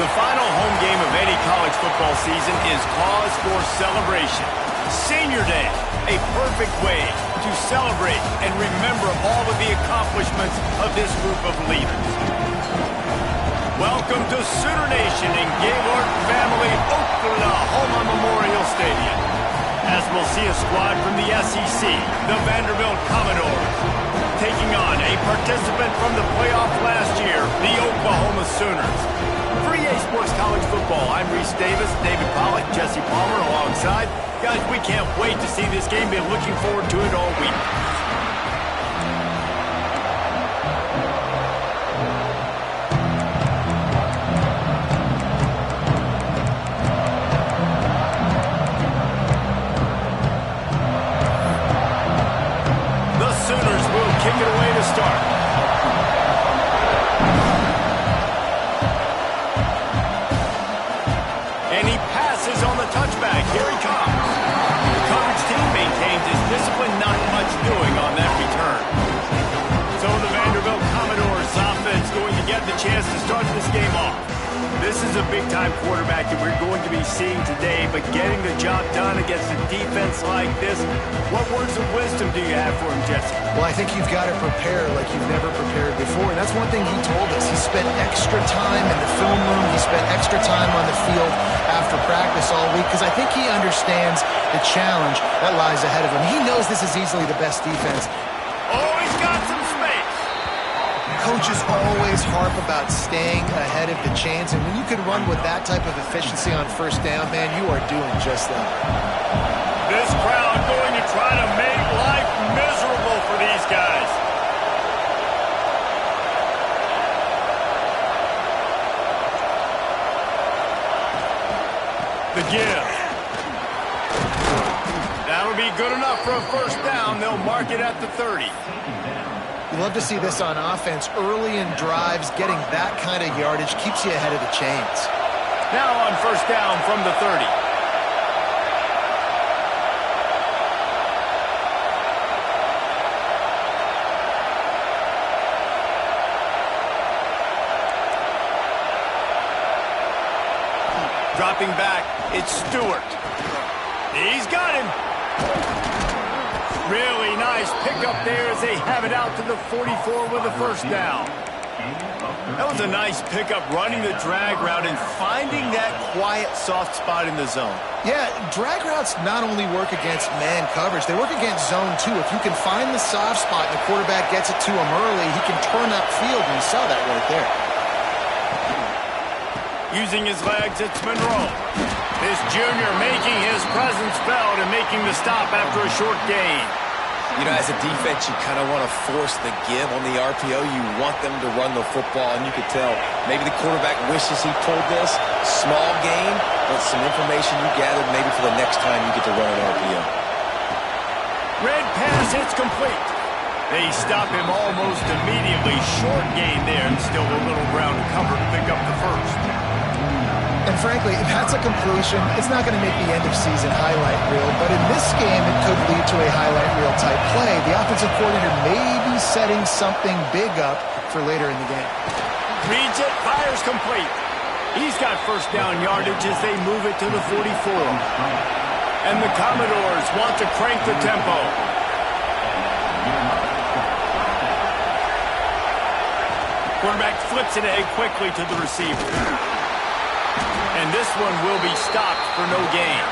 The final home game of any college football season is cause for celebration. Senior Day, a perfect way to celebrate and remember all of the accomplishments of this group of leaders. Welcome to Sooner Nation in Gaylord Family Oklahoma Memorial Stadium, as we'll see a squad from the SEC, the Vanderbilt Commodores, taking on a participant from the playoff last year, the Oklahoma Sooners. For EA Sports College Football, I'm Reese Davis, David Pollack, Jesse Palmer alongside. Guys, we can't wait to see this game. Been looking forward to it all week. The Sooners will kick it away to start. And he passes on the touchback. Here he comes. The coverage team maintains his discipline, not much doing on that return. So the Vanderbilt Commodores offense going to get the chance to start this game off. This is a big-time quarterback that we're going to be seeing today, but getting the job done against a defense like this, what words of wisdom do you have for him, Jesse? Well, I think you've got to prepare like you've never prepared before, and that's one thing he told us. He spent extra time in the film room. He spent extra time on the field after practice all week because I think he understands the challenge that lies ahead of him. He knows this is easily the best defense. Oh, he's got some space. Coaches always harp about staying ahead of the chains, and when you can run with that type of efficiency on first down, man, you are doing just that. This crowd going to try to make life miserable for these guys. The give. That'll be good enough for a first down. They'll mark it at the 30. You love to see this on offense. Early in drives, getting that kind of yardage keeps you ahead of the chains. Now on first down from the 30. Dropping back, it's Stewart. He's got him. Really nice pickup there as they have it out to the 44 with a first down. That was a nice pickup, running the drag route and finding that quiet, soft spot in the zone. Yeah, drag routes not only work against man coverage, they work against zone too. If you can find the soft spot and the quarterback gets it to him early, he can turn upfield, and you saw that right there. Using his legs, it's Monroe. This junior making his presence felt and making the stop after a short gain. You know, as a defense, you kind of want to force the give on the RPO. You want them to run the football, and you could tell maybe the quarterback wishes he pulled this. Small gain, but some information you gathered maybe for the next time you get to run an RPO. Red pass, it's complete. They stop him almost immediately. Short gain there, and still a little ground to cover to pick up the first. And frankly, if that's a completion, it's not going to make the end-of-season highlight reel. But in this game, it could lead to a highlight reel type play. The offensive coordinator may be setting something big up for later in the game. Reads it, fires complete. He's got first down yardage as they move it to the 44. And the Commodores want to crank the tempo. Quarterback flips it ahead quickly to the receiver. And this one will be stopped for no gain.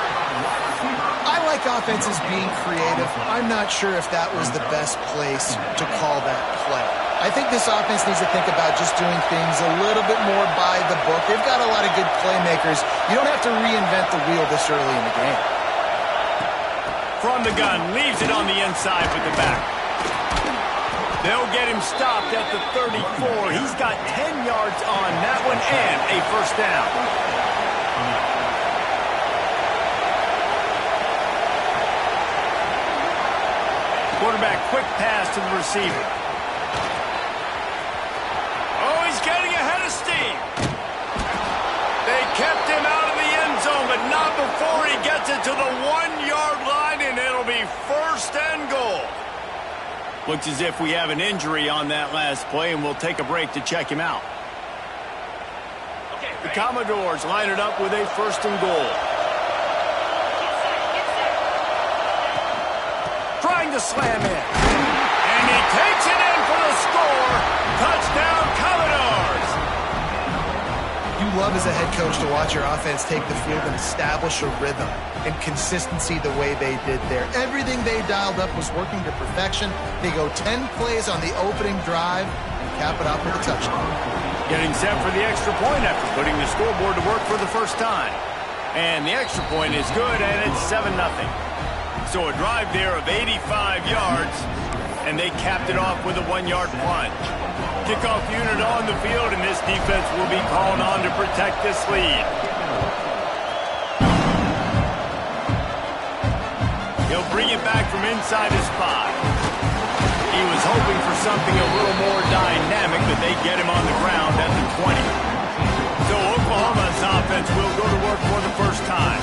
I like offenses being creative. I'm not sure if that was the best place to call that play. I think this offense needs to think about just doing things a little bit more by the book. They've got a lot of good playmakers. You don't have to reinvent the wheel this early in the game. From the gun, leaves it on the inside with the back. They'll get him stopped at the 34. He's got 10 yards on that one and a first down. Quarterback, quick pass to the receiver. Oh, he's getting ahead of steam. They kept him out of the end zone, but not before he gets it to the 1-yard line, and it'll be first and goal. Looks as if we have an injury on that last play, and we'll take a break to check him out. Okay, The Commodores line it up with a 1st and goal. Trying to slam in. And he takes it in for the score. Touchdown, Commodores! You love as a head coach to watch your offense take the field and establish a rhythm and consistency the way they did there. Everything they dialed up was working to perfection. They go 10 plays on the opening drive and cap it off with a touchdown. Getting set for the extra point after putting the scoreboard to work for the first time. And the extra point is good, and it's 7-0. So a drive there of 85 yards, and they capped it off with a 1-yard plunge. Kickoff unit on the field, and this defense will be called on to protect this lead. He'll bring it back from inside his 5. He was hoping for something a little more dynamic, but they get him on the ground at the 20. So Oklahoma's offense will go to work for the first time.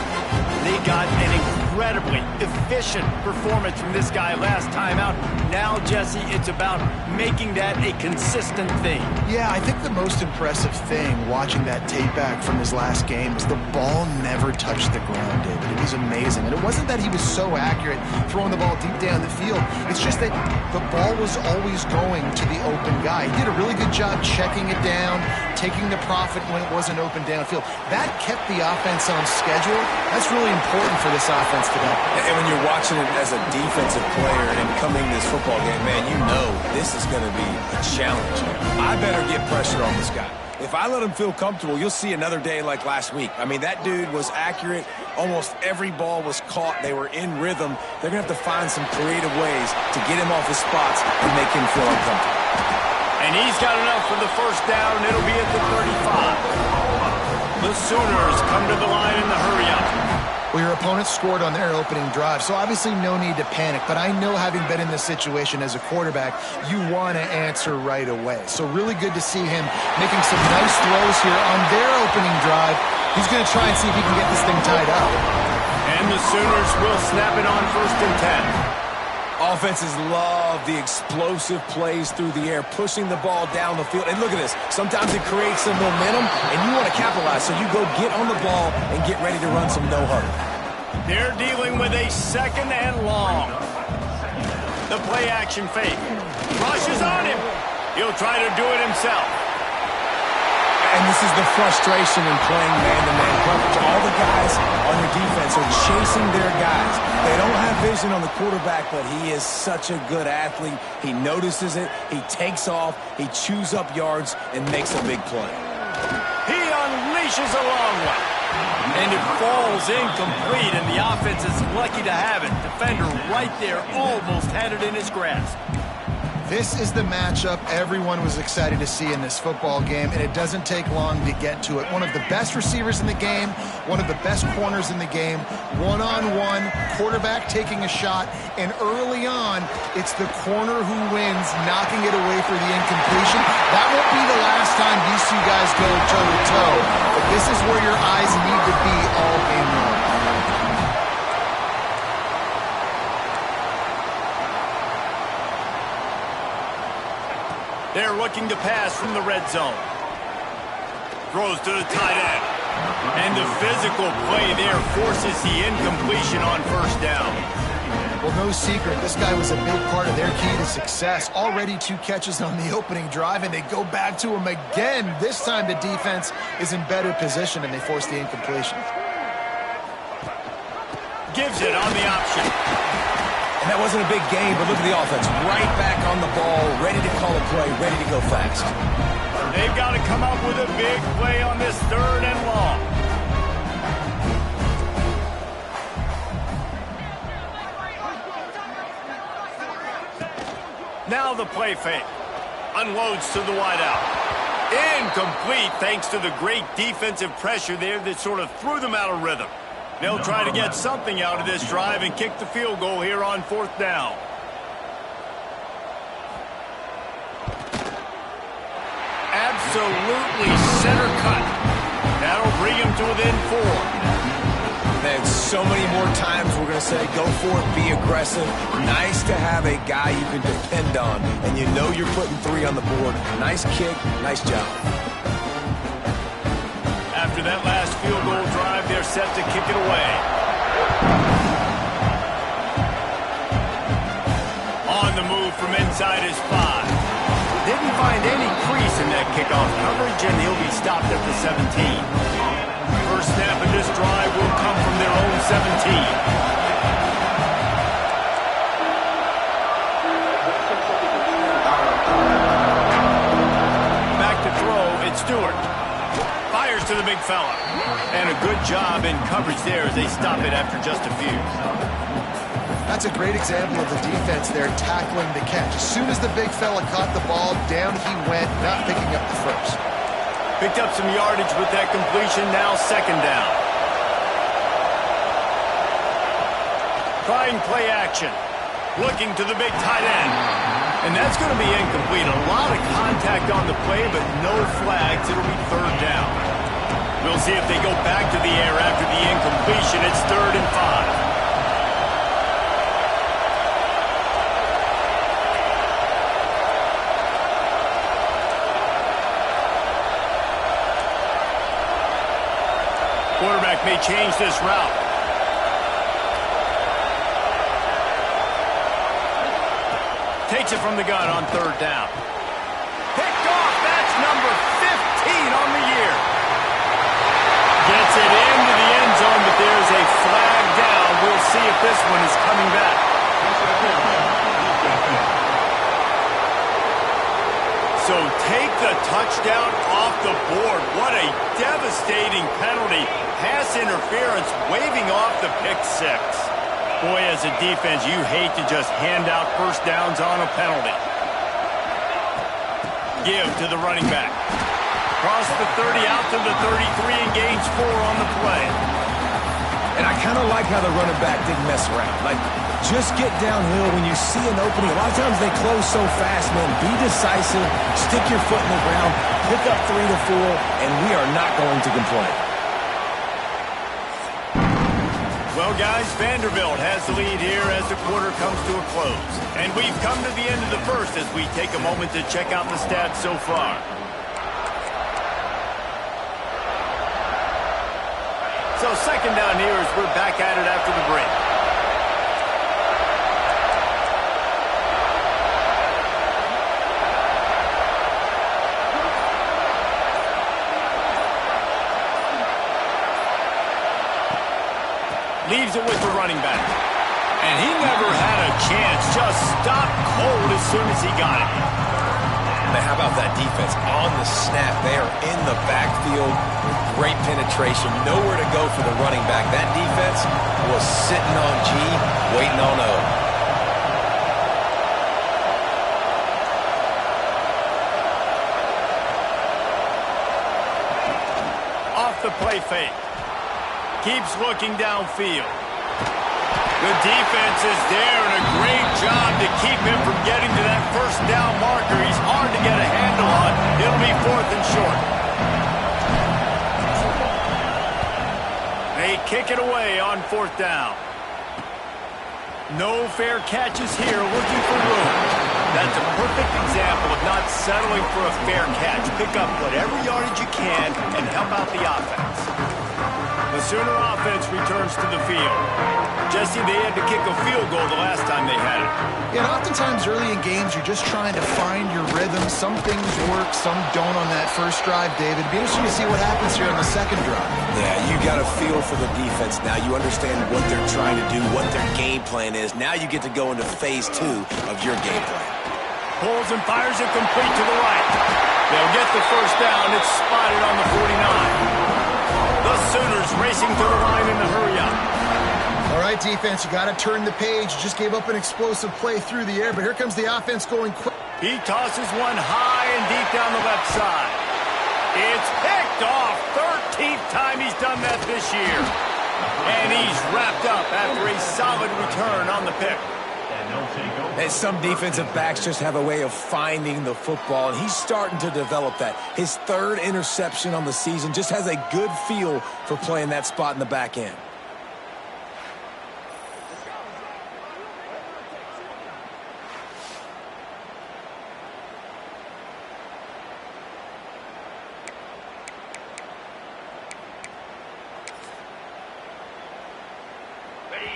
They got an incredibly efficient performance from this guy last time out. Now, Jesse, it's about making that a consistent thing. Yeah, I think the most impressive thing watching that tape back from his last game was the ball never touched the ground, David. It was amazing. And it wasn't that he was so accurate throwing the ball deep down the field. It's just that the ball was always going to the open guy. He did a really good job checking it down, taking the profit when it wasn't open downfield. That kept the offense on schedule. That's really important for this offense today. And when you're watching it as a defensive player and coming this football game, man, you know this is going to be a challenge. I better get pressure on this guy. If I let him feel comfortable, you'll see another day like last week. I mean, that dude was accurate. Almost every ball was caught. They were in rhythm. They're going to have to find some creative ways to get him off his spots and make him feel uncomfortable. And he's got enough for the first down. It'll be at the 35. The Sooners come to the line in the hurry-up. Well, your opponent scored on their opening drive, so obviously no need to panic. But I know, having been in this situation as a quarterback, you want to answer right away. So really good to see him making some nice throws here on their opening drive. He's going to try and see if he can get this thing tied up. And the Sooners will snap it on 1st and 10. Offenses love the explosive plays through the air, pushing the ball down the field. And look at this. Sometimes it creates some momentum, and you want to capitalize. So you go get on the ball and get ready to run some no-huddle. They're dealing with a 2nd and long. The play-action fake. Rush is on him. He'll try to do it himself. And this is the frustration in playing man-to-man coverage. All the guys on your defense are chasing their guys. They don't have vision on the quarterback, but he is such a good athlete. He notices it, he takes off, he chews up yards, and makes a big play. He unleashes a long one. And it falls incomplete, and the offense is lucky to have it. Defender right there almost had it in his grasp. This is the matchup everyone was excited to see in this football game, and it doesn't take long to get to it. One of the best receivers in the game, one of the best corners in the game, one-on-one, quarterback taking a shot, and early on, it's the corner who wins, knocking it away for the incompletion. That won't be the last time these two guys go toe-to-toe, but this is where your eyes need to be all game long. They're looking to pass from the red zone. Throws to the tight end. And the physical play there forces the incompletion on 1st down. Well, no secret, this guy was a big part of their key to success. Already 2 catches on the opening drive, and they go back to him again. This time the defense is in better position, and they force the incompletion. Gives it on the option. And that wasn't a big game, but look at the offense. Right back on the ball, ready to call a play, ready to go fast. They've got to come up with a big play on this 3rd and long. Now the play fake. Unloads to the wideout. Incomplete thanks to the great defensive pressure there that sort of threw them out of rhythm. They'll try to get something out of this drive and kick the field goal here on 4th down. Absolutely center cut. That'll bring him to within 4. And so many more times we're going to say, go for it, be aggressive. Nice to have a guy you can depend on, and you know you're putting 3 on the board. Nice kick, nice job. After that last field goal drive, they're set to kick it away. On the move from inside his 5. Didn't find any crease in that kickoff coverage, and he'll be stopped at the 17. First snap of this drive will come from their own 17. Stewart fires to the big fella. And a good job in coverage there as they stop it after just a few. That's a great example of the defense there tackling the catch. As soon as the big fella caught the ball, down he went, not picking up the first. Picked up some yardage with that completion, now second down. Trying play action. Looking to the big tight end. And that's going to be incomplete. A lot of contact on the play, but no flags. It'll be third down. We'll see if they go back to the air after the incompletion. It's 3rd and 5. Quarterback may change this route. Takes it from the gun on 3rd down. Picked off. That's number 15 on the year. Gets it into the end zone, but there's a flag down. We'll see if this one is coming back. So take the touchdown off the board. What a devastating penalty. Pass interference, waving off the pick 6. Boy, as a defense, you hate to just hand out first downs on a penalty. Give to the running back. Cross the 30 out to the 33 and gains 4 on the play. And I kind of like how the running back didn't mess around. Like, just get downhill when you see an opening. A lot of times they close so fast, man. Be decisive, stick your foot in the ground, pick up 3 to 4, and we are not going to complain. Well, guys, Vanderbilt has the lead here as the quarter comes to a close. And we've come to the end of the first as we take a moment to check out the stats so far. So second down here as we're back at it after the break. Leaves it with the running back. And he never had a chance. Just stopped cold as soon as he got it. Now, how about that defense? On the snap, they are in the backfield with great penetration. Nowhere to go for the running back. That defense was sitting on G, waiting on O. Off the play fake. Keeps looking downfield. The defense is there, and a great job to keep him from getting to that first down marker. He's hard to get a handle on. It'll be 4th and short. They kick it away on 4th down. No fair catches here, looking for room. That's a perfect example of not settling for a fair catch. Pick up whatever yardage you can and help out the offense. The Sooner offense returns to the field. Jesse, they had to kick a field goal the last time they had it. Yeah, and oftentimes early in games, you're just trying to find your rhythm. Some things work, some don't on that first drive, David. It'd be interesting to see what happens here on the second drive. Yeah, you got a feel for the defense. Now you understand what they're trying to do, what their game plan is. Now you get to go into phase 2 of your game plan. Pulls and fires it complete to the right. They'll get the first down. It's spotted on the 49. The Sooners racing to the line in the hurry-up. All right, defense, you got to turn the page. You just gave up an explosive play through the air, but here comes the offense going quick. He tosses one high and deep down the left side. It's picked off. 13th time he's done that this year. And he's wrapped up after a solid return on the pick. And some defensive backs just have a way of finding the football, and he's starting to develop that. His 3rd interception on the season, just has a good feel for playing that spot in the back end.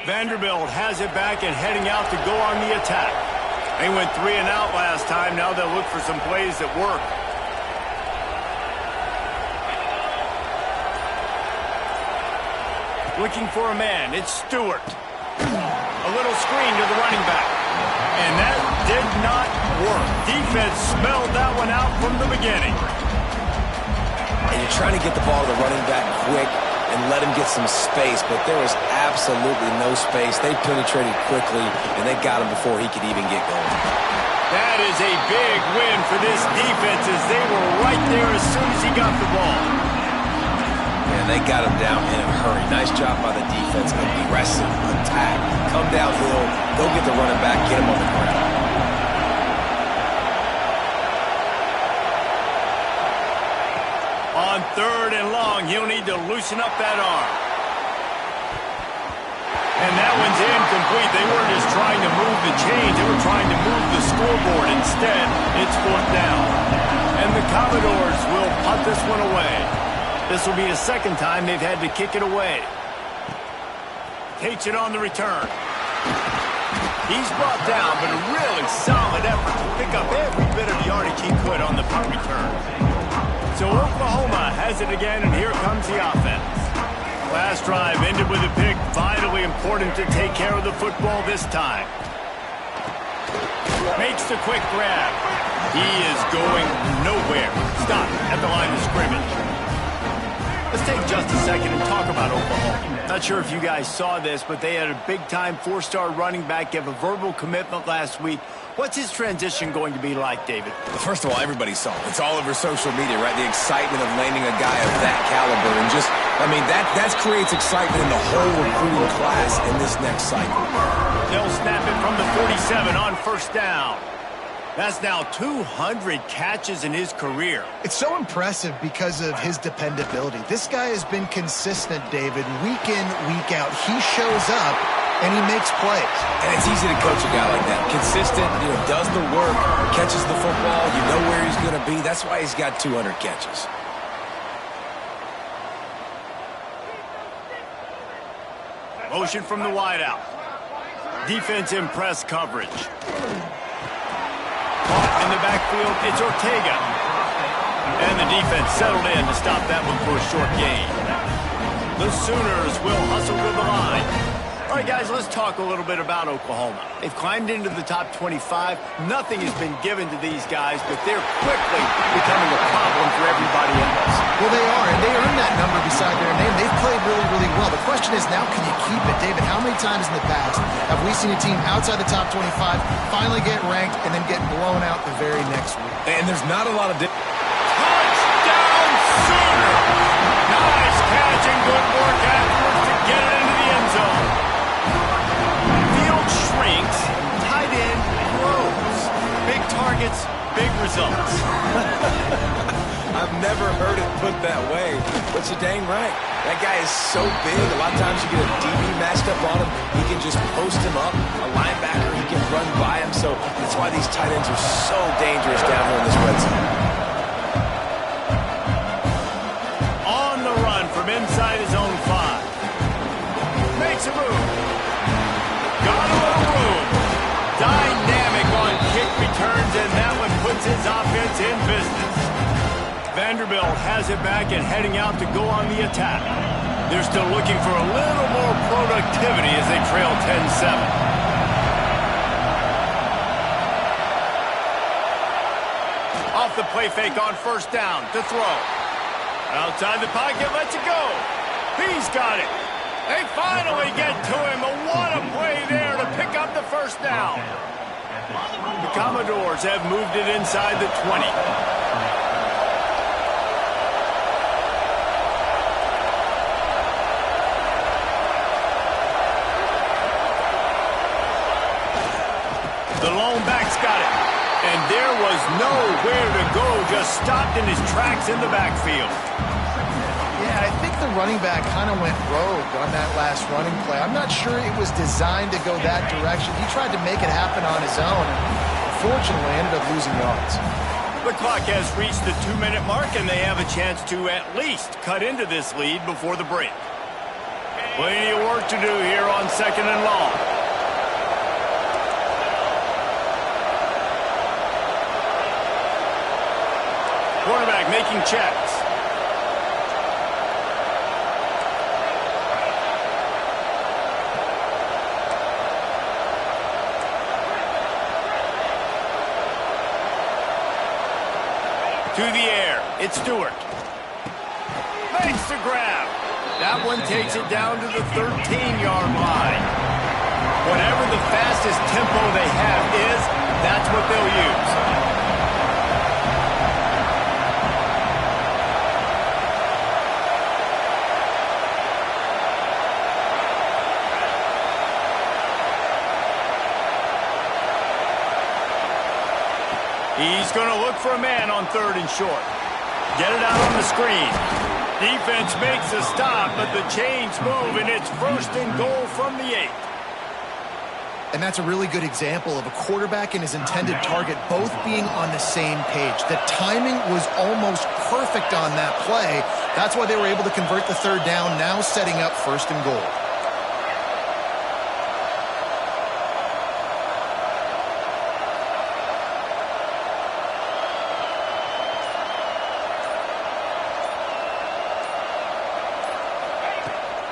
Vanderbilt has it back and heading out to go on the attack. They went 3 and out last time. Now they'll look for some plays that work. Looking for a man. It's Stewart. A little screen to the running back. And that did not work. Defense smelled that one out from the beginning. And you're trying to get the ball to the running back quick and let him get some space, but there was absolutely no space. They penetrated quickly, and they got him before he could even get going. That is a big win for this defense as they were right there as soon as he got the ball. And they got him down in a hurry. Nice job by the defense. Aggressive, attack, come downhill, go get the running back, get him on the ground. On 3rd and long, he'll need to loosen up that arm. And that one's incomplete. They weren't just trying to move the chains. They were trying to move the scoreboard. Instead, it's 4th down. And the Commodores will punt this one away. This will be the second time they've had to kick it away. Takes it on the return. He's brought down, but a really solid effort to pick up every bit of yardage he could on the punt return. So Oklahoma has it again, and here comes the offense. Last drive ended with a pick. Vitally important to take care of the football this time. Makes the quick grab. He is going nowhere. Stop at the line of scrimmage. Let's take just a second and talk about Oklahoma. Not sure if you guys saw this, but they had a big-time 4-star running back give a verbal commitment last week. What's his transition going to be like, David? Well, first of all, everybody saw it. It's all over social media, right? The excitement of landing a guy of that caliber. And just, I mean, that creates excitement in the whole recruiting class in this next cycle. They'll snap it from the 47 on 1st down. That's now 200 catches in his career. It's so impressive because of his dependability. This guy has been consistent, David, week in, week out. He shows up, and he makes plays. And it's easy to coach a guy like that. Consistent, does the work, catches the football, you know where he's going to be. That's why he's got 200 catches. Motion from the wideout. Defense in press coverage. In the backfield, it's Ortega. And the defense settled in to stop that one for a short gain. The Sooners will hustle to the line. All right, guys, let's talk a little bit about Oklahoma. They've climbed into the top 25. Nothing has been given to these guys, but they're quickly becoming a problem for everybody else. Well, they are, and they earned that number beside their name. They've played really, really well. The question is now, can you keep it? David, how many times in the past have we seen a team outside the top 25 finally get ranked and then get blown out the very next week? And there's not a lot of... Touchdown, Sooner! Nice catch and good work afterwards to get it into the end zone. Field shrinks, tight end grows. Big targets, big results. I've never heard it put that way, but you're dang right. That guy is so big. A lot of times you get a DB matched up on him. He can just post him up. A linebacker, he can run by him. So that's why these tight ends are so dangerous down here in this red zone. On the run from inside his own 5. Makes a move. Got a little room. Dynamic on kick returns, and that one puts his offense in business. Vanderbilt has it back and heading out to go on the attack. They're still looking for a little more productivity as they trail 10-7. Off the play fake on 1st down to throw. Outside the pocket, lets it go. He's got it. They finally get to him. But what a play there to pick up the 1st down. The Commodores have moved it inside the 20. The lone back's got it. And there was nowhere to go, just stopped in his tracks in the backfield. Yeah, I think the running back kind of went rogue on that last running play. I'm not sure it was designed to go that direction. He tried to make it happen on his own, and unfortunately ended up losing yards. The clock has reached the 2-minute mark, and they have a chance to at least cut into this lead before the break. Plenty of work to do here on 2nd and long. Quarterback making checks. To the air, it's Stewart. Makes the grab. That one takes it down to the 13-yard line. Whatever the fastest tempo they have is, that's what they'll use. He's going to look for a man on 3rd and short. Get it out on the screen. Defense makes a stop, but the chains move, and it's 1st and goal from the 8. And that's a really good example of a quarterback and his intended target both being on the same page. The timing was almost perfect on that play. That's why they were able to convert the 3rd down, now setting up 1st and goal.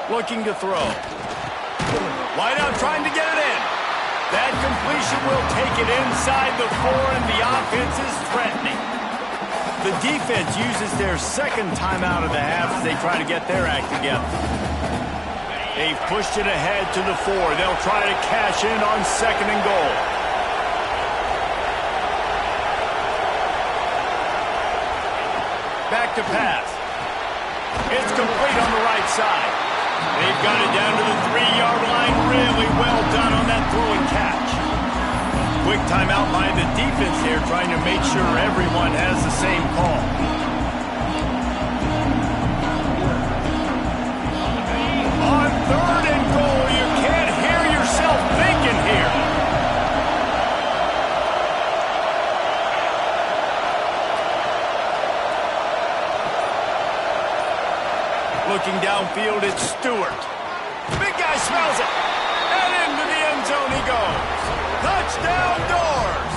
Looking to throw. Wide out trying to get it in. That completion will take it inside the 4, and the offense is threatening. The defense uses their 2nd timeout of the half as they try to get their act together. They've pushed it ahead to the 4. They'll try to cash in on 2nd and goal. Back to pass. It's complete on the right side. They've got it down to the 3-yard line. Really well done on that throw and catch. Quick timeout by the defense here, trying to make sure everyone has the same call. On 3rd and goal, you can't hear yourself thinking here. Looking downfield, it's Stewart. Big guy smells it. And into the end zone he goes. Touchdown, Doors.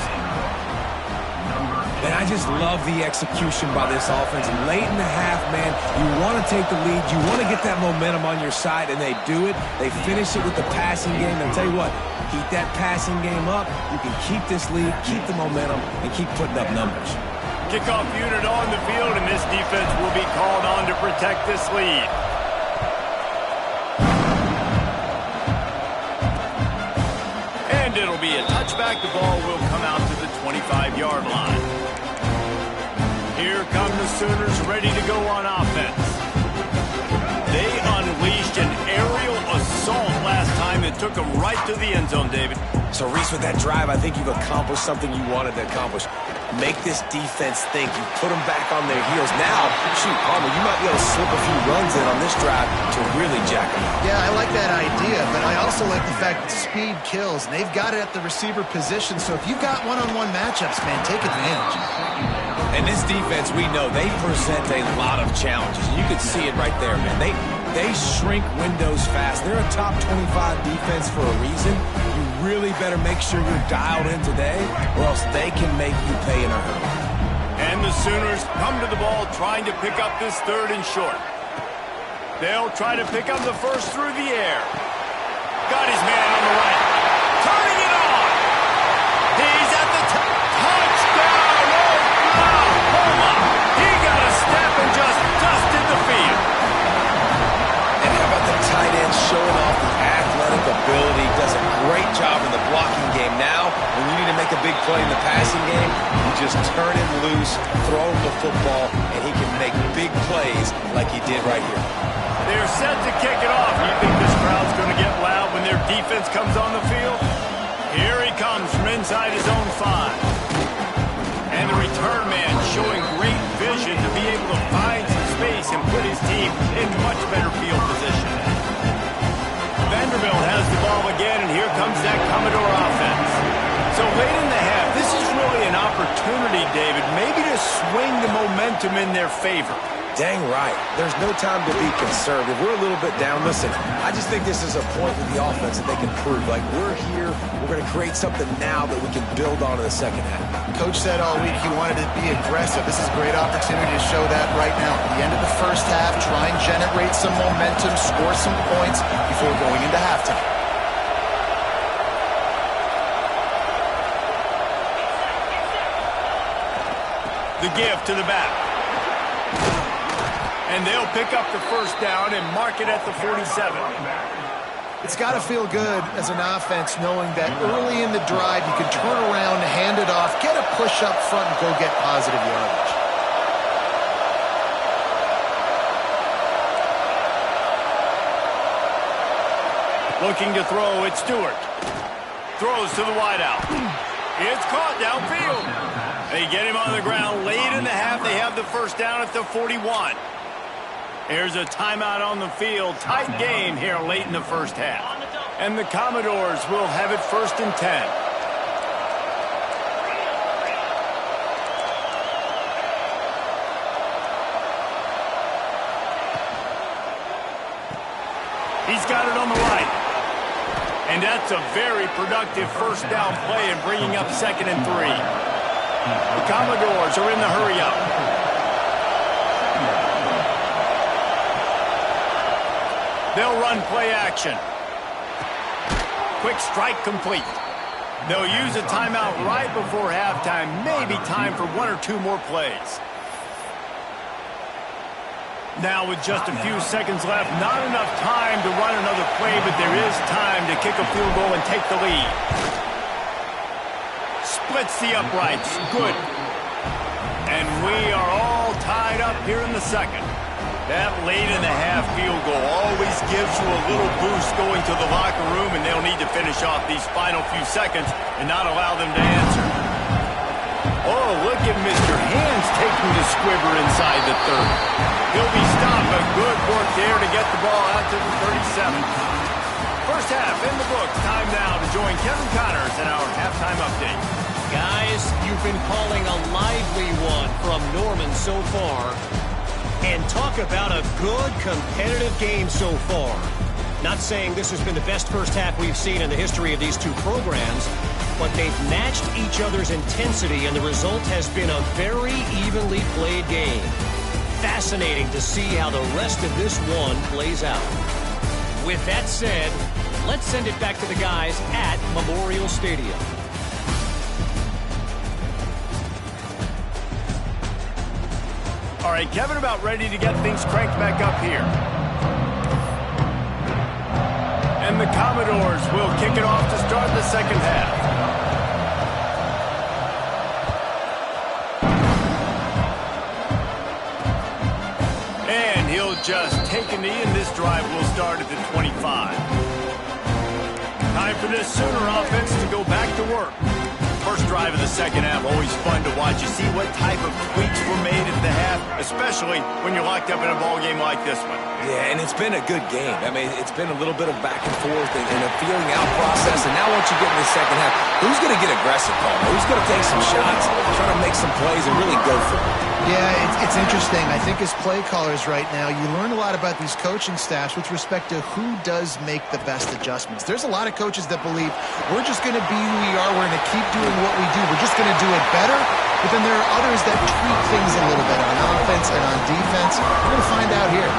And I just love the execution by this offense. Late in the half, man, you want to take the lead. You want to get that momentum on your side, and they do it. They finish it with the passing game. And I'll tell you what, keep that passing game up. You can keep this lead, keep the momentum, and keep putting up numbers. Kickoff unit on the field, and this defense will be called on to protect this lead. And it'll be a touchback. The ball will come out to the 25-yard line. Here come the Sooners ready to go on offense. They unleashed an aerial assault last time that took them right to the end zone, David. So, Reese, with that drive, I think you've accomplished something you wanted to accomplish. Make this defense think. You put them back on their heels. Now, shoot, Palmer, you might be able to slip a few runs in on this drive to really jack them up. Yeah, I like that idea, but I also like the fact that speed kills, and they've got it at the receiver position. So if you've got one-on-one matchups, man, take advantage. And this defense, we know, they present a lot of challenges. You can see it right there, man. They shrink windows fast. They're a top 25 defense for a reason. You really better make sure you're dialed in today, or else they can make you pay in a hurry. And the Sooners come to the ball trying to pick up this 3rd and short. They'll try to pick up the 1st through the air. Got his man on the right. Turning it on. He's at the touchdown. Oklahoma. He got a step and just dusted the field. And how about the tight end showing off the athletic ability? Does a great job in the blocking game. Now, when you need to make a big play in the passing game, you just turn him loose, throw him the football, and he can make big plays like he did right here. They're set to kick it off. You think this crowd's going to get loud when their defense comes on the field? Here he comes from inside his own 5. And the return man showing great vision to be able to find some space and put his team in much better field position. Vanderbilt has the ball again, and here comes that Commodore offense. So late in the half, this is really an opportunity, David, maybe to swing the momentum in their favor. Dang right. There's no time to be conservative. We're a little bit down. Listen, I just think this is a point with the offense that they can prove. Like, we're here. We're going to create something now that we can build on in the second half. Coach said all week he wanted to be aggressive. This is a great opportunity to show that right now. At the end of the first half, try and generate some momentum, score some points before going into halftime. The give to the back. And they'll pick up the first down and mark it at the 47. It's got to feel good as an offense knowing that early in the drive you can turn around, hand it off, get a push up front, and go get positive yardage. Looking to throw, it's Stewart. Throws to the wideout. It's caught downfield. They get him on the ground late in the half. They have the first down at the 41. Here's a timeout on the field. Tight game here late in the first half. And the Commodores will have it first and 10. He's got it on the right. And that's a very productive first down play in bringing up 2nd and 3. The Commodores are in the hurry-up. They'll run play action. Quick strike complete. They'll use a timeout right before halftime. Maybe time for 1 or 2 more plays. Now with just a few seconds left, not enough time to run another play, but there is time to kick a field goal and take the lead. Splits the uprights. Good. And we are all tied up here in the second. That late in the half field goal always gives you a little boost going to the locker room, and they'll need to finish off these final few seconds and not allow them to answer. Oh, look at Mr. Hands taking the squibber inside the 30. He'll be stopped, but good work there to get the ball out to the 37. First half in the books. Time now to join Kevin Connors in our halftime update. Guys, you've been calling a lively one from Norman so far. And talk about a good competitive game so far. Not saying this has been the best first half we've seen in the history of these two programs, but they've matched each other's intensity, and the result has been a very evenly played game. Fascinating to see how the rest of this one plays out. With that said, let's send it back to the guys at Memorial Stadium. All right, Kevin, about ready to get things cranked back up here. And the Commodores will kick it off to start the second half. And he'll just take a knee, and this drive will start at the 25. Time for this Sooner offense to go back to work. First drive of the second half, always fun to watch. You see what type of tweaks were made at the half, especially when you're locked up in a ball game like this one. Yeah, and it's been a good game. I mean, it's been a little bit of back and forth and a feeling out process. And now once you get in the second half, who's going to get aggressive, Paul? Who's going to take some shots, try to make some plays, and really go for it? Yeah, it's interesting. I think as play callers right now, you learn a lot about these coaching staffs with respect to who does make the best adjustments. There's a lot of coaches that believe we're just going to be who we are. We're going to keep doing what we do. We're just going to do it better. But then there are others that tweak things a little bit on offense and on defense. We're going to find out here.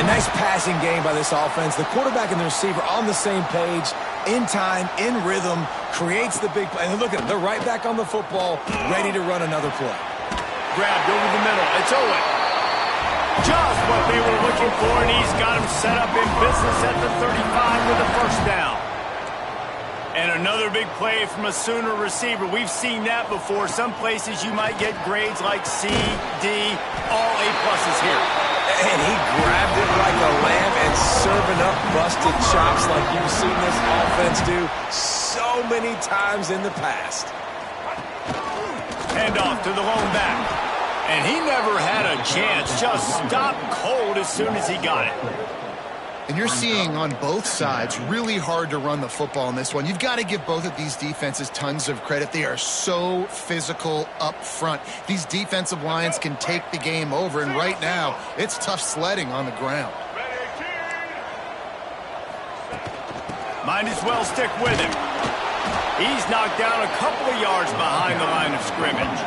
A nice passing game by this offense. The quarterback and the receiver on the same page, in time, in rhythm, creates the big play. And look at them. They're right back on the football, ready to run another play. Grabbed over the middle. It's Owen. Just what they were looking for, and he's got him set up in business at the 35 with a first down. And another big play from a Sooner receiver. We've seen that before. Some places you might get grades like C, D, all A-pluses here. And he grabbed it like a lamb and serving up busted chops like you've seen this offense do so many times in the past. Hand off to the lone back. And he never had a chance. Just stopped cold as soon as he got it. And you're seeing on both sides really hard to run the football in this one. You've got to give both of these defenses tons of credit. They are so physical up front. These defensive lines can take the game over, and right now it's tough sledding on the ground. Might as well stick with him. He's knocked down a couple of yards behind the line of scrimmage.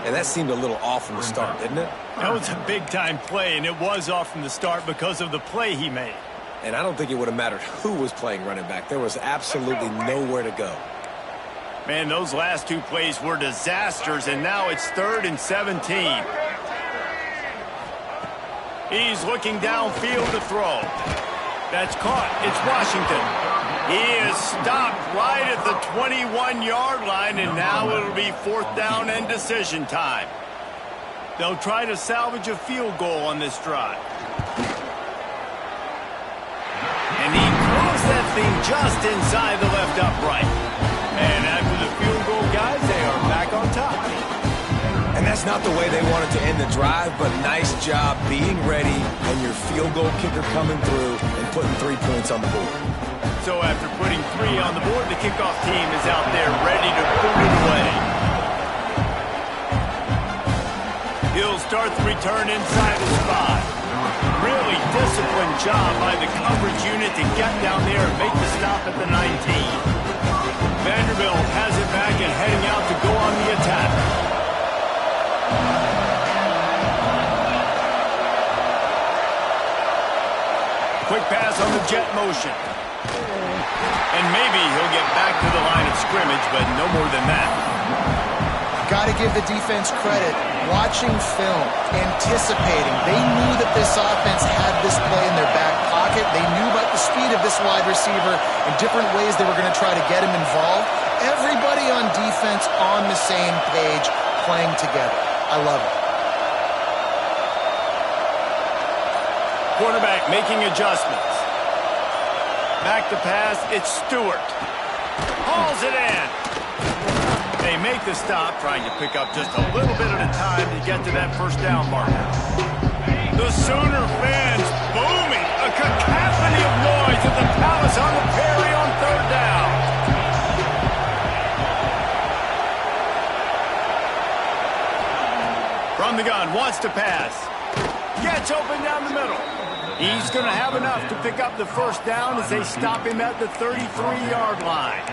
And that seemed a little off from the start, didn't it? That was a big-time play, and it was off from the start because of the play he made. And I don't think it would have mattered who was playing running back. There was absolutely nowhere to go. Man, those last two plays were disasters, and now it's 3rd and 17. He's looking downfield to throw. That's caught. It's Washington. He is stopped right at the 21-yard line, and now it'll be 4th down and decision time. They'll try to salvage a field goal on this drive. And he throws that thing just inside the left upright. And after the field goal, guys, they are back on top. And that's not the way they wanted to end the drive, but nice job being ready and your field goal kicker coming through and putting 3 points on the board. So after putting 3 on the board, the kickoff team is out there ready to boot it away. He'll start the return inside the spot. Really disciplined job by the coverage unit to get down there and make the stop at the 19. Vanderbilt has it back and heading out to go on the attack. Quick pass on the jet motion. And maybe he'll get back to the line of scrimmage, but no more than that. Got to give the defense credit. Watching film, anticipating. They knew that this offense had this play in their back pocket. They knew about the speed of this wide receiver and different ways they were going to try to get him involved. Everybody on defense on the same page, playing together. I love it. Quarterback making adjustments. Back to pass, it's Stewart. Hauls it in. They make the stop, trying to pick up just a little bit at a time to get to that 1st down marker. The Sooner fans booming. A cacophony of noise at the Palace on the Perry on 3rd down. From the gun, wants to pass. Gets open down the middle. He's going to have enough to pick up the 1st down as they stop him at the 33-yard line.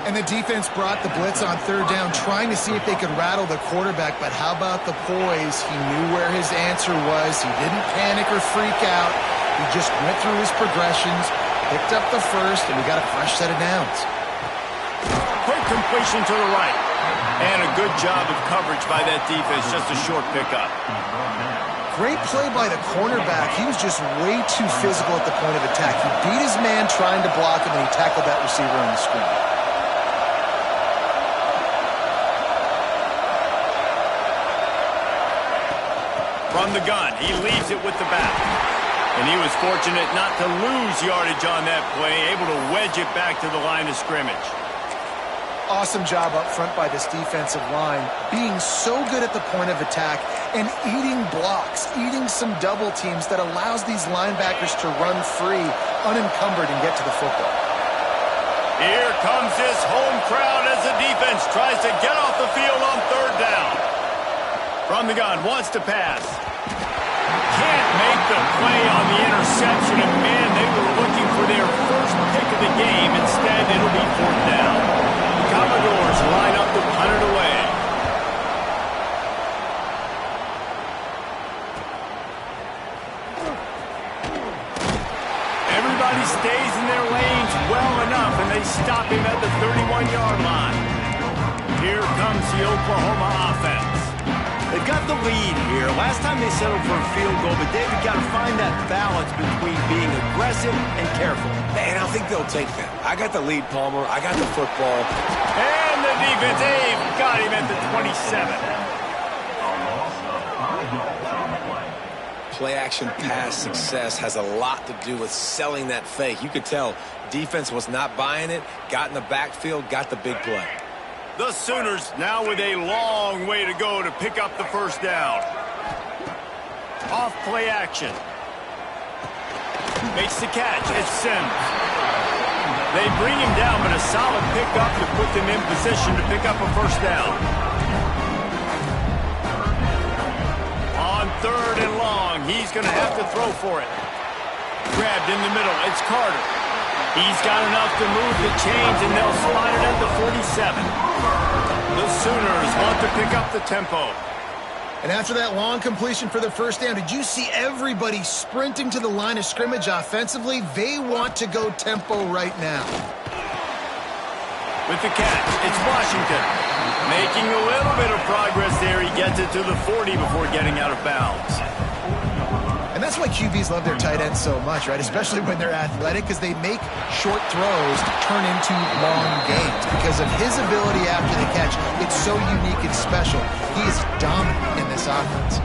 And the defense brought the blitz on 3rd down, trying to see if they could rattle the quarterback. But how about the poise? He knew where his answer was. He didn't panic or freak out. He just went through his progressions, picked up the 1st, and we got a fresh set of downs. Quick completion to the right. And a good job of coverage by that defense, just a short pickup. Great play by the cornerback. He was just way too physical at the point of attack. He beat his man trying to block him, and he tackled that receiver on the screen. From the gun, he leaves it with the back. And he was fortunate not to lose yardage on that play, able to wedge it back to the line of scrimmage. Awesome job up front by this defensive line, being so good at the point of attack and eating blocks, eating some double teams that allows these linebackers to run free, unencumbered, and get to the football. Here comes this home crowd as the defense tries to get off the field on 3rd down. From the gun, wants to pass. Can't make the play on the interception, and man, they were looking for their 1st pick of the game. Instead, it'll be 4th down. The Commodores line up to punt it away. Everybody stays in their lanes well enough, and they stop him at the 31-yard line. Here comes the Oklahoma offense. They've got the lead here. Last time they settled for a field goal, but David got to find that balance between being aggressive and careful. And I think they'll take that. I got the lead, Palmer. I got the football. And the defense, they've got him at the 27. Play-action pass success has a lot to do with selling that fake. You could tell defense was not buying it, got in the backfield, got the big play. The Sooners now with a long way to go to pick up the 1st down. Off play action. Makes the catch. It's Sims. They bring him down, but a solid pickup to put them in position to pick up a first down. On 3rd and long, he's going to have to throw for it. Grabbed in the middle. It's Carter. He's got enough to move the chains, and they'll spot it at the 47. The Sooners want to pick up the tempo. And after that long completion for the first down, did you see everybody sprinting to the line of scrimmage offensively? They want to go tempo right now. With the catch, it's Washington. Making a little bit of progress there. He gets it to the 40 before getting out of bounds. And that's why QBs love their tight ends so much, right? Especially when they're athletic, because they make short throws turn into long gains. Because of his ability after the catch, it's so unique and special. He is dominant in this offense.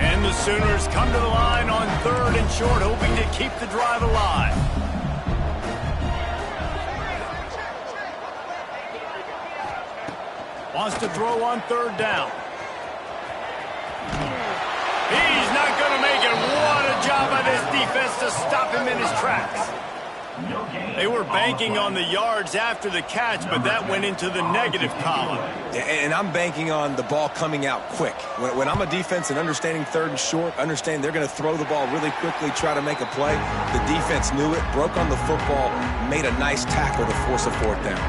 And the Sooners come to the line on 3rd and short, hoping to keep the drive alive. Wants to throw on 3rd down. He's not going to make it. What a job by this defense to stop him in his tracks. They were banking on the yards after the catch, but that went into the negative column. And I'm banking on the ball coming out quick. When I'm a defense and understanding 3rd and short, understand they're going to throw the ball really quickly, try to make a play. The defense knew it, broke on the football, made a nice tackle to force a 4th down.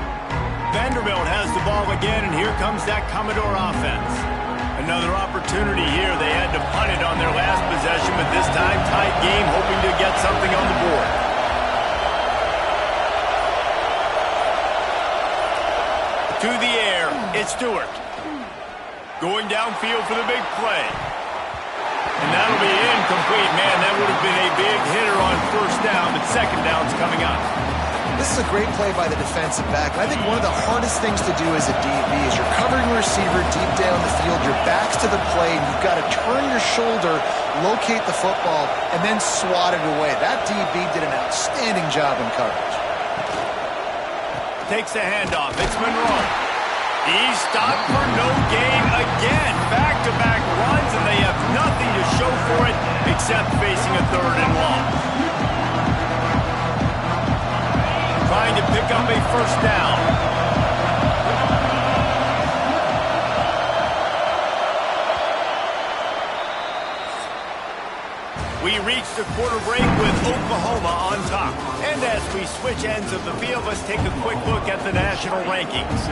Vanderbilt has the ball again, and here comes that Commodore offense. Another opportunity here. They had to punt it on their last possession, but this time tight game, hoping to get something on the board. To the air, it's Stewart. Going downfield for the big play. And that'll be incomplete. Man, that would have been a big hitter on 1st down, but 2nd down's coming up. This is a great play by the defensive back. I think one of the hardest things to do as a DB is you're covering a receiver deep down the field, your back's to the play, and you've got to turn your shoulder, locate the football, and then swat it away. That DB did an outstanding job in coverage. Takes the handoff. It's Monroe. He's stopped for no gain again. Back-to-back runs, and they have nothing to show for it except facing a 3rd and long. Trying to pick up a first down. We reach the quarter break with Oklahoma on top. And as we switch ends of the field, let's take a quick look at the national rankings.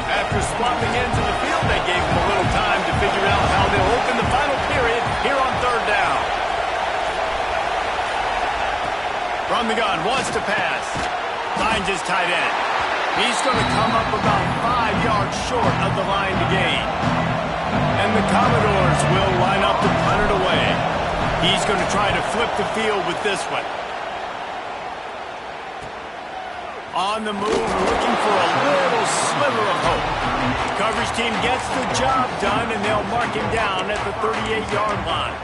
After swapping ends of the field, they gave them a little time to figure out how they'll open the final period here on 3rd down. From the gun, wants to pass. Finds his tight end. He's going to come up about 5 yards short of the line to gain. And the Commodores will line up to punt it away. He's going to try to flip the field with this one. On the move, looking for a little sliver of hope. Coverage team gets the job done, and they'll mark him down at the 38-yard line.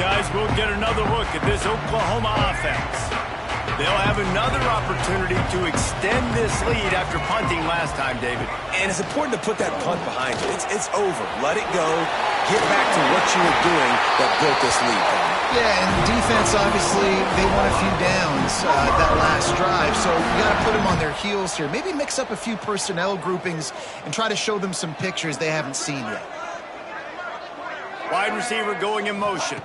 Guys, we'll get another look at this Oklahoma offense. They'll have another opportunity to extend this lead after punting last time, David. And it's important to put that punt behind you. It's over. Let it go. Get back to what you were doing that built this lead. Yeah, and defense, obviously, they won a few downs that last drive, so you got to put them on their heels here. Maybe mix up a few personnel groupings and try to show them some pictures they haven't seen yet. Wide receiver going in motion.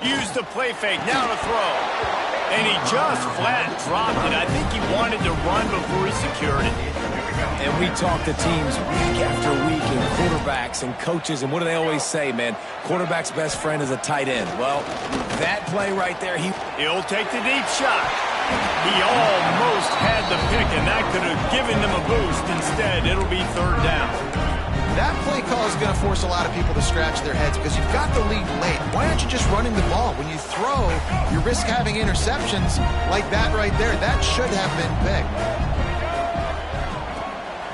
Use the play fake. Now to throw. And he just flat dropped it. I think he wanted to run before he secured it. And we talk to teams week after week and quarterbacks and coaches, and what do they always say, man? Quarterback's best friend is a tight end. Well, that play right there, he'll take the deep shot. He almost had the pick, and that could have given them a boost. Instead, it'll be 3rd down. That play call is going to force a lot of people to scratch their heads because you've got the lead late. Why aren't you just running the ball? When you throw, you risk having interceptions like that right there. That should have been picked.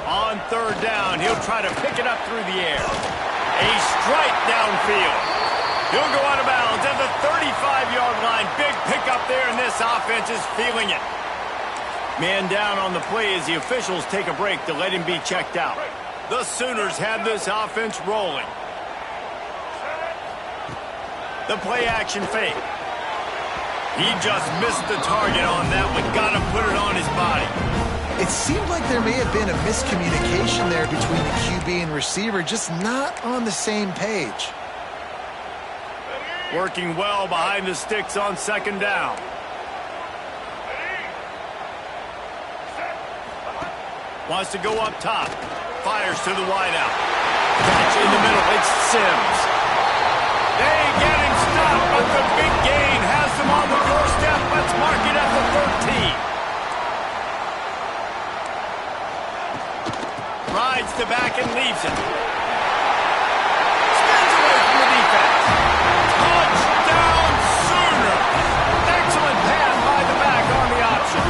On 3rd down, he'll try to pick it up through the air. A strike downfield. He'll go out of bounds at the 35-yard line. Big pickup there, and this offense is feeling it. Man down on the play as the officials take a break to let him be checked out. The Sooners have this offense rolling. The play action fake. He just missed the target on that one. Got to put it on his body. It seemed like there may have been a miscommunication there between the QB and receiver, just not on the same page. Working well behind the sticks on second down. Wants to go up top. Fires to the wideout. Catch in the middle. It's Sims. They get him stopped, but the big gain has them on the doorstep. Let's mark it at the 13. Rides to back and leaves it. Spins away from the defense. Touchdown Sooner. Excellent pass by the back on the option.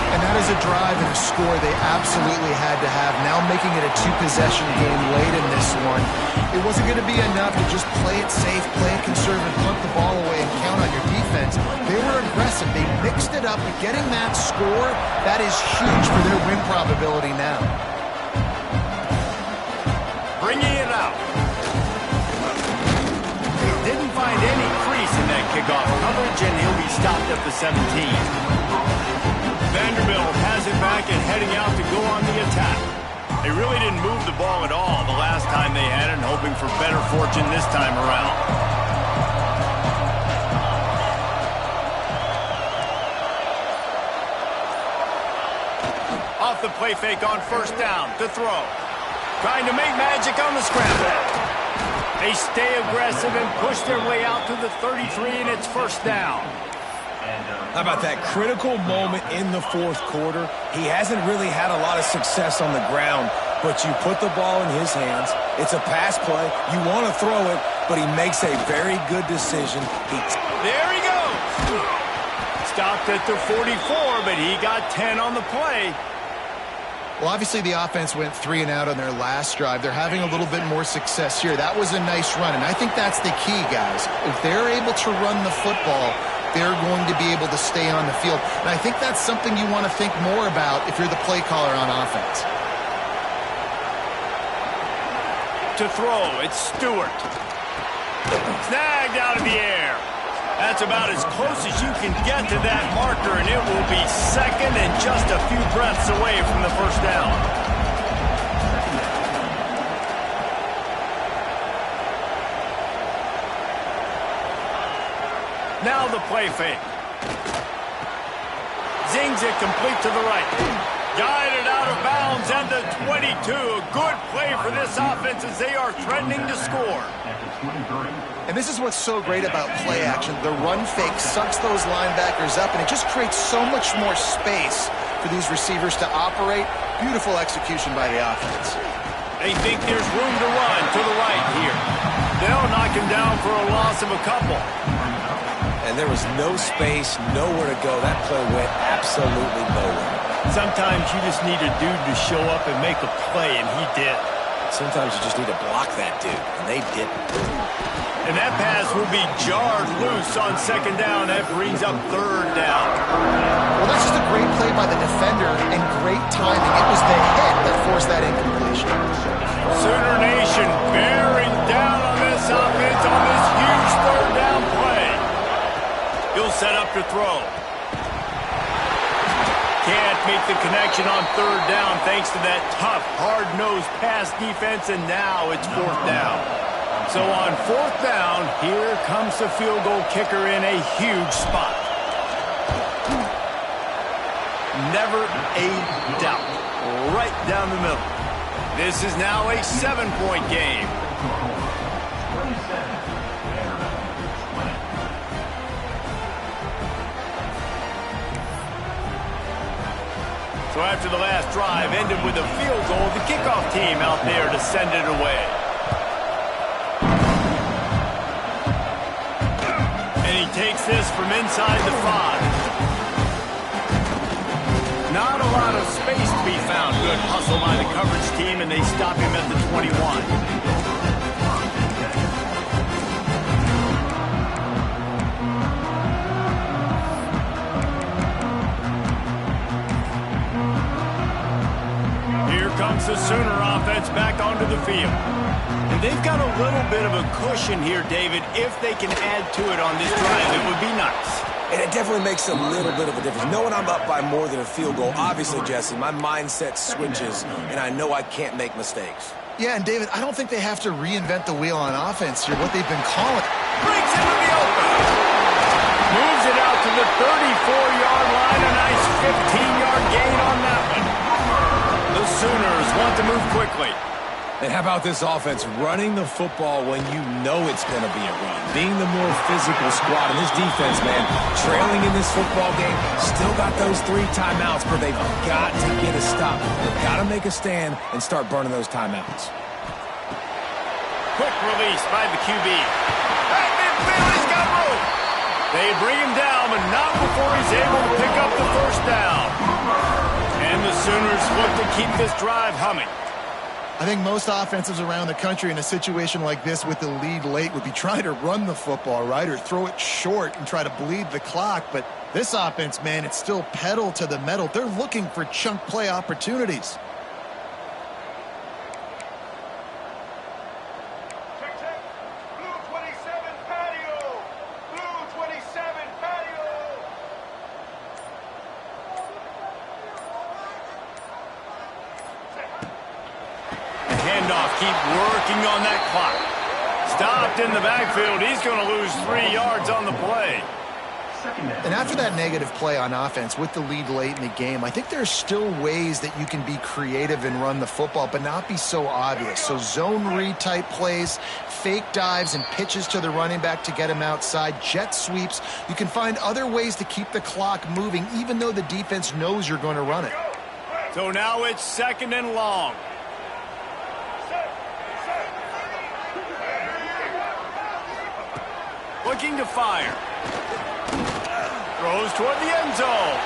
And that is a drive and a score they absolutely had to have. Now making it a two-possession game late in this one. It wasn't going to be enough to just play it safe, play it conservative, punt the ball away, and count on your defense. They were aggressive. They mixed it up. But getting that score, that is huge for their win probability now. Bringing it out. Didn't find any crease in that kickoff coverage, and he'll be stopped at the 17. Vanderbilt has it back and heading out to go on the attack. They really didn't move the ball at all the last time they had it, and hoping for better fortune this time around. Off the play fake on first down to throw. Trying to make magic on the scramble. They stay aggressive and push their way out to the 33, and it's first down. How about that critical moment in the fourth quarter? He hasn't really had a lot of success on the ground, but you put the ball in his hands. It's a pass play. You want to throw it, but he makes a very good decision. There he goes. Stopped at the 44, but he got 10 on the play. Well, obviously the offense went 3 and out on their last drive. They're having a little bit more success here. That was a nice run, and I think that's the key, guys. If they're able to run the football, they're going to be able to stay on the field. And I think that's something you want to think more about if you're the play caller on offense. To throw, it's Stewart. Snagged out of the air. That's about as close as you can get to that marker, and it will be second and just a few breaths away from the first down. Now the play fake. Zings it complete to the right. Guided out of bounds at the 22. A good play for this offense as they are threatening to score. And this is what's so great about play action. The run fake sucks those linebackers up, and it just creates so much more space for these receivers to operate. Beautiful execution by the offense. They think there's room to run to the right here. They'll knock him down for a loss of a couple. And there was no space, nowhere to go. That play went absolutely nowhere. Sometimes you just need a dude to show up and make a play, and he did. Sometimes you just need to block that dude, and they didn't. And that pass will be jarred loose on second down. That brings up third down. Well, that's just a great play by the defender and great timing. It was the hit that forced that incompletion. Sooner Nation bearing down on this offense on this huge third down play. He'll set up to throw. Can't make the connection on third down thanks to that tough, hard-nosed pass defense, and now it's fourth down. So on fourth down, here comes the field goal kicker in a huge spot. Never a doubt. Right down the middle. This is now a 7-point game. So after the last drive ended with a field goal, the kickoff team out there to send it away. And he takes this from inside the 5. Not a lot of space to be found. Good hustle by the coverage team, and they stop him at the 21. They've got a little bit of a cushion here, David. If they can add to it on this drive, it would be nice. And it definitely makes a little bit of a difference. Knowing I'm up by more than a field goal, obviously, Jesse, my mindset switches, and I know I can't make mistakes. Yeah, and David, I don't think they have to reinvent the wheel on offense here, what they've been calling. Breaks into the open. Moves it out to the 34-yard line. A nice 15-yard gain on that one. The Sooners want to move quickly. And how about this offense running the football when you know it's going to be a run? Being the more physical squad. And this defense, man, trailing in this football game, still got those 3 timeouts, but they've got to get a stop. They've got to make a stand and start burning those timeouts. Quick release by the QB. Right midfield, he's got room. They bring him down, but not before he's able to pick up the first down. And the Sooners look to keep this drive humming. I think most offenses around the country in a situation like this with the lead late would be trying to run the football, right, or throw it short and try to bleed the clock. But this offense, man, it's still pedal to the metal. They're looking for chunk play opportunities. Keep working on that clock. Stopped in the backfield. He's going to lose 3 yards on the play. And after that negative play on offense with the lead late in the game, I think there's still ways that you can be creative and run the football, but not be so obvious. So zone read type plays, fake dives and pitches to the running back to get him outside, jet sweeps. You can find other ways to keep the clock moving, even though the defense knows you're going to run it. So now it's 2nd and long. Looking to fire. Throws toward the end zone.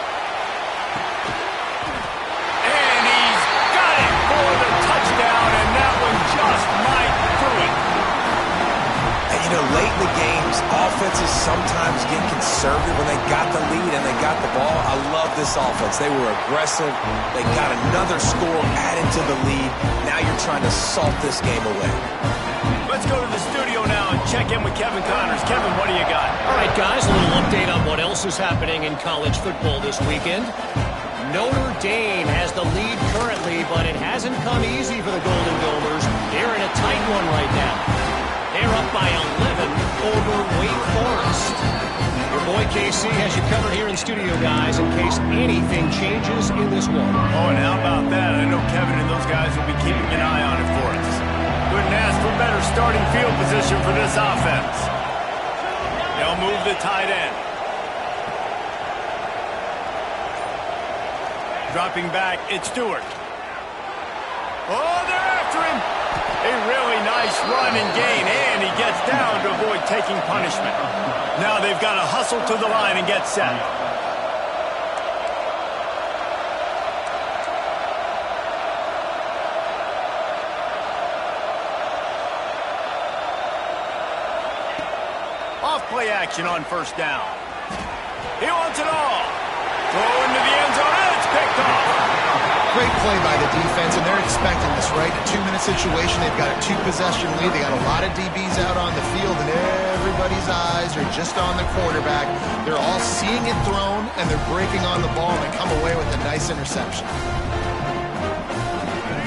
And he's got it for the touchdown, and that one just might do it. And, you know, late in the games, offenses sometimes get conservative when they got the lead and they got the ball. I love this offense. They were aggressive. They got another score added to the lead. Now you're trying to salt this game away. Let's go to the studio now and check in with Kevin Connors. Kevin, what do you got? All right, guys, a little update on what else is happening in college football this weekend. Notre Dame has the lead currently, but it hasn't come easy for the Golden Domers. They're in a tight one right now. They're up by 11 over Wake Forest. Your boy KC has you covered here in studio, guys, in case anything changes in this one. Oh, and how about that? I know Kevin and those guys will be keeping an eye on it for us. Couldn't ask for better starting field position for this offense. They'll move the tight end. Dropping back, it's Stewart. Oh, they're after him. A really nice run and gain, and he gets down to avoid taking punishment. Now they've got to hustle to the line and get set. Play action on first down. He wants it all. Throw into the end zone, and it's picked off. Great play by the defense, and they're expecting this, right? In a 2-minute situation, they've got a 2-possession lead. They got a lot of DBs out on the field, and everybody's eyes are just on the quarterback. They're all seeing it thrown, and they're breaking on the ball, and they come away with a nice interception.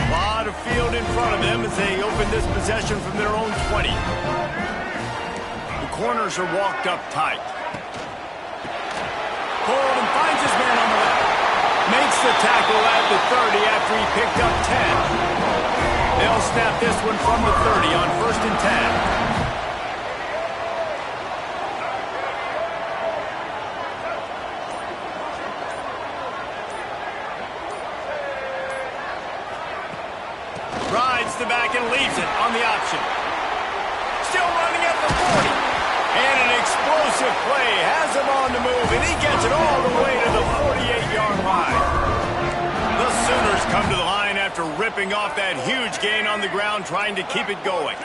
A lot of field in front of them as they open this possession from their own 20. Corners are walked up tight. Pulled and finds his man on the left. Makes the tackle at the 30 after he picked up 10. They'll snap this one from the 30 on 1st and 10. Rides the back and leaves it on the option. Still running at the 40. And an explosive play has him on the move, and he gets it all the way to the 48-yard line. The Sooners come to the line after ripping off that huge gain on the ground, trying to keep it going.